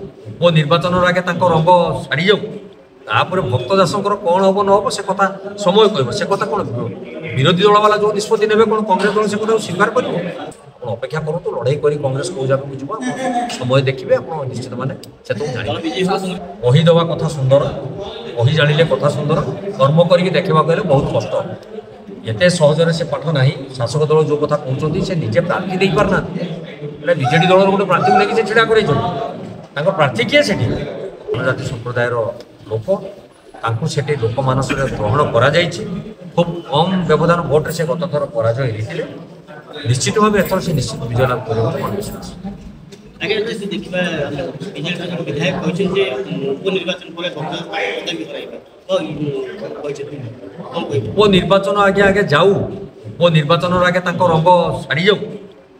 उपनिर्वाचन आगे रंग छाड़ी जाऊ तापर भक्त दासंकर कौन हम न हम से कथा समय कह से कथा कौन विरोधी दल वाला जो निष्पत्ति ने कौन कांग्रेस दल से कथा स्वीकार कर अपेक्षा करूँ लड़ाई कर कांग्रेस कौ जगह को जीव समय देखिए आप निश्चित माने से तो कहीदेवा कथा सुंदर कही जानिले कथा सुंदर कर्म करके देखा गले बहुत कष्ट एत सहजरे से पाठ ना शासक दल जो कथा कहते से निजे प्रार्थी दे पारना विजेडी दल गोटे प्रार्थी को लेकिन छिड़ा कर प्रार्थी किए से जनजाति संप्रदायर लोक से लोक मानस ग्रहण कर खूब कम व्यवधान भोट्रे से गत थर पराजय होते निश्चित भाव एथर से निश्चित विजय लाभ कर विश्वास। उपनिर्वाचन आगे आगे जाऊ उपनिर्वाचन आगे रंग छाड़ी जाऊ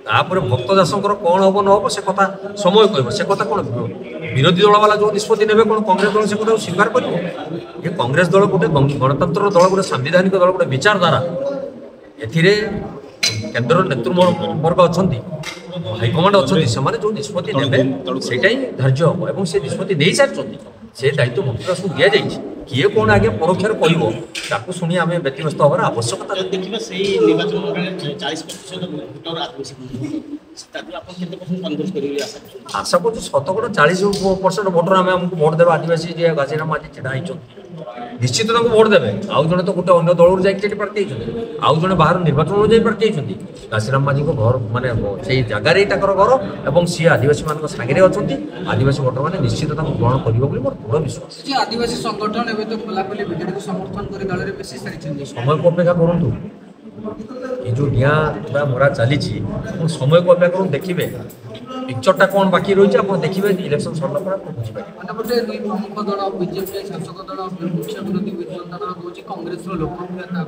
तापर भक्त दासंकर कौन हम न हम से कथा समय कह से कथा कौन विरोधी दल वाला जो निष्पत्ति ने कौन कांग्रेस दल से कथा स्वीकार कर कांग्रेस दल गोटे गणतंत्र दल गोटे सांविधानिक दल गोटे विचारधारा ए केन्द्र नेतृवर्ग अच्छा हाइकमांड अच्छा से जो निष्पत्ति ने से धार्य हम और से निष्पत्ति नहीं सारी से दायित्व भक्त दास को दि जाए किए कौन आगे परोक्षर कह शुणी आम व्यतिव्यस्त हमार आवश्यकता आशा कर 40% भोटर आम आमको भोट देवा आदिवासी घासीराम आज छिड़ा निश्चित भोट देवे आउ जड़े तो गोटे अन्य दल जाकि प्रार्थी आउ जड़े बाहर निर्वाचन जाए प्रार्थी घासीराम माझी घर माने से जगार घर और सी आदिवासी मान सागे अच्छा आदिवासी भोटर मैंने निश्चित ग्रहण कर मोर दृढ़ विश्वास। आदिवासी संगठन तो खोलाखोली बीजेडी को समर्थन कर दल में बेसी सारी समय को अपेक्षा करूँ ये जो निया मरा चली समय को अपेक्षा करूँ देखिए पिक्चरटा कौन बाकी रही है देखिए इलेक्शन सरला पर बुझे गोटे दुई प्रमुख दल बीजेपी शासक दल मुख्य विरोधी दल कौन कांग्रेस लोकप्रियता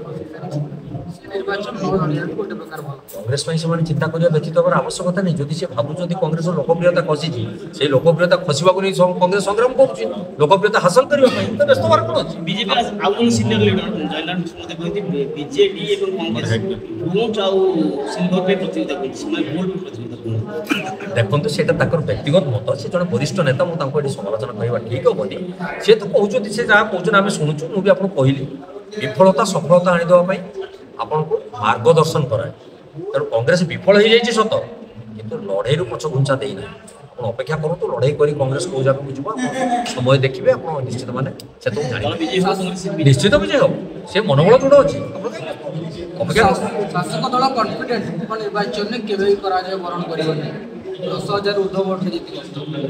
निर्वाचन गोटे प्रकार कांग्रेस से चिंता करने व्यतीत हमार आवश्यकता नहीं जदि से भावुं कांग्रेस लोकप्रियता खसी से लोकप्रियता खसवा को नहीं कांग्रेस संग्राम कर लोकप्रियता हासिल करने व्यस्त हमार कौन अच्छी बीजेपी सीनियर लीडर जयनारायण मिश्र कहते बीजेडी और कांग्रेस भोट आउ सिल्वर पे प्रतियोगिता देखते से व्यक्तिगत मत से जन वरिष्ठ नेता मुझे समालोचना करवा ठीक हेनी सी तो कहते से जहाँ कहते आम शुणुचु मुझे आपको कहली विफलता सफलता आनीदेवाई आपन को मार्गदर्शन कराए तेणु कांग्रेस विफल हो जाए सत कि लड़ाई पछ घुंचा देना अपेक्षा करूँ लड़ाई कर कांग्रेस कौ जगह को जीव समय देखिए आप निश्चित माने से तो जान निश्चित विजय हम से मनोबल दृढ़ अच्छी शासक दल कॉन्फिडेंट निर्वाचन में केवे वरण कर 10,000 ऊर्ध्व भोट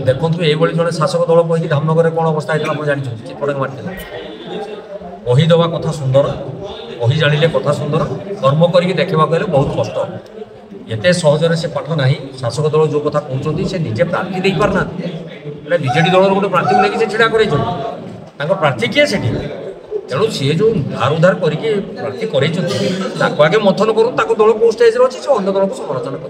देखो ये जड़े शासक दल कही धामनगर कौन अवस्था होता है जानते चिपड़क मारते कहीदेवा कथा सुंदर कही जानिले कथा सुंदर कर्म करके देखा गले बहुत कष्ट एत सहजरे से पाठ ना शासक दल जो कथा कहते से निजे प्रार्थी दे पारना विजेडी दल गोटे प्रार्थी को लेकिन छिड़ा कर प्रार्थी किए से तेणु सी जो धार उधार करके प्रार्थी कर आगे मंथन करूँ दल कौ स्टेज अच्छी से अन्य दल को समालोचना कर।